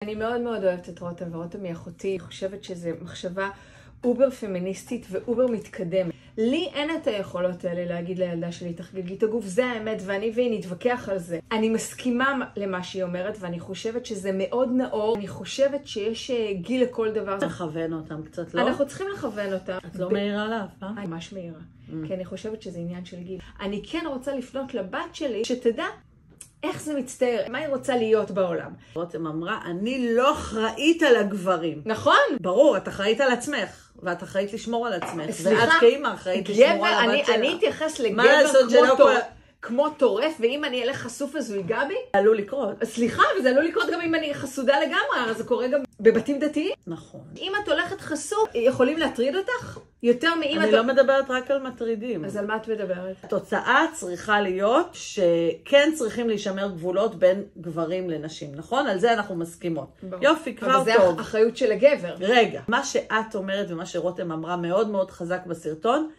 אני מאוד מאוד אוהבת את רותם, ורותם היא אחותי. אני חושבת שזו מחשבה אובר פמיניסטית ואובר מתקדמת. לי אין את היכולות האלה להגיד לילדה שלי, תחגגי את הגוף, זה האמת, ואני והיא נתווכח על זה. אני מסכימה למה שהיא אומרת, ואני חושבת שזה מאוד נאור. אני חושבת שיש גיל לכל דבר. לכוון אותם קצת, לא? אנחנו צריכים לכוון אותם. את לא מהירה לה, לא? אני ממש מהירה, כי אני חושבת שזה עניין של גיל. אני כן רוצה לפנות לבת שלי, שתדע איך זה מצטער, מה היא רוצה להיות בעולם. רותם אמרה, אני לא אחראית על הגברים. נכון? ברור, את אחראית על עצמך, ואת אחראית לשמור על עצמך. סליחה, ואת כאימא אחראית לשמור על הבת שלה. אני אתייחס לגבר כמו טורף, ואם אני אלך חשוף אז הוא ייגע בי? זה עלול לקרות. סליחה, וזה עלול לקרות גם אם אני חסודה לגמרי, הרי זה קורה גם בבתים דתיים. נכון. אם את הולכת חשוף, יכולים להטריד אותך? יותר מאם אני לא מדברת רק על מטרידים. אז על מה את מדברת? התוצאה צריכה להיות שכן צריכים להישמר גבולות בין גברים לנשים, נכון? על זה אנחנו מסכימות. יופי, כבר טוב. אבל זה אחריות של הגבר. רגע, מה שאת אומרת ומה שרותם אמרה מאוד מאוד חזק בסרטון,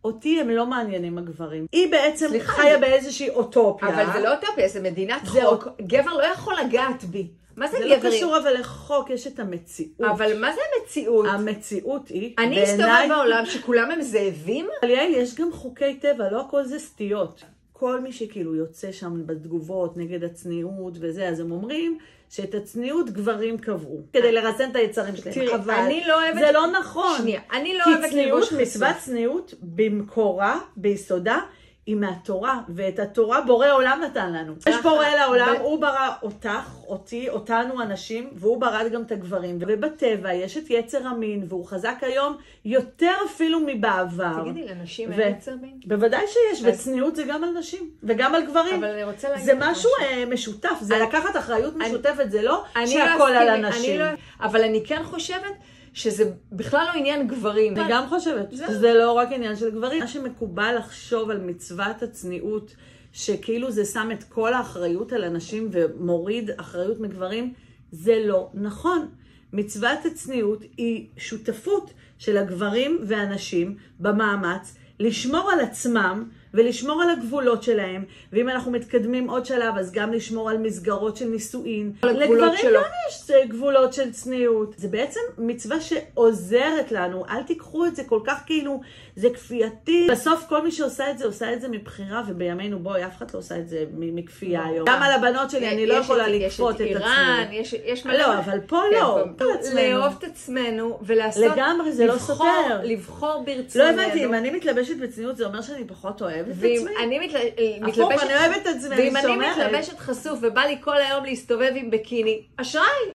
אותי הם לא מעניינים הגברים. היא בעצם חיה באיזושהי אוטופיה. אבל זה לא אוטופיה, זה מדינת חוק. גבר לא יכול לגעת בי. מה זה גברים? זה לא קשור אבל לחוק, יש את המציאות. אבל מה זה המציאות? המציאות היא, אני אסתובב בעולם שכולם הם זאבים? אבל יעל, יש גם חוקי טבע, לא הכל זה סטיות. כל מי שכאילו יוצא שם בתגובות נגד הצניעות וזה, אז הם אומרים שאת הצניעות גברים קבעו, כדי לרסן את היצרים שלהם. תראי, אבל אני לא אוהבת... זה לא נכון. שנייה, אני לא אוהבת לבוש חשוף. כי מצוות צניעות במקורה, ביסודה, היא מהתורה, ואת התורה בורא עולם נתן לנו. יש בורא לעולם, הוא ברא אותך, אותי, אותנו אנשים, והוא ברא גם את הגברים. ובטבע יש את יצר המין, והוא חזק היום יותר אפילו מבעבר. תגידי, לנשים אין יצר מין? בוודאי שיש, וצניעות זה גם על נשים, וגם על גברים. אבל אני רוצה להגיד... זה משהו משותף, זה לקחת אחריות משותפת, זה לא שהכל על אנשים. אבל אני כן חושבת... שזה בכלל לא עניין גברים. אני גם חושבת שזה לא רק עניין של גברים. מה שמקובל לחשוב על מצוות הצניעות, שכאילו זה שם את כל האחריות על אנשים ומוריד אחריות מגברים, זה לא נכון. מצוות הצניעות היא שותפות של הגברים והנשים במאמץ לשמור על עצמם ולשמור על הגבולות שלהם, ואם אנחנו מתקדמים עוד שלב, אז גם לשמור על מסגרות של נישואין. לגברים גם יש גבולות של צניעות. זה בעצם מצווה שעוזרת לנו, אל תיקחו את זה כל כך כאילו, זה כפייתי. בסוף כל מי שעושה את זה, עושה את זה מבחירה, ובימינו בואי, אף אחד לא עושה את זה מכפייה היום. גם על הבנות שלי, אני לא יכולה לכפות את עצמי. יש לא, אבל פה לא. לאהוב את עצמנו, ולעשות... לגמרי, זה לא סותר. לבחור ברצוננו. לא הבנתי, אם אני מתלבשת בצניעות, זה אומר שאני פחות אוהבת את עצמי. ואם אני מתלבשת חשוף ובא לי כל היום להסתובב עם בקיני, אשראי,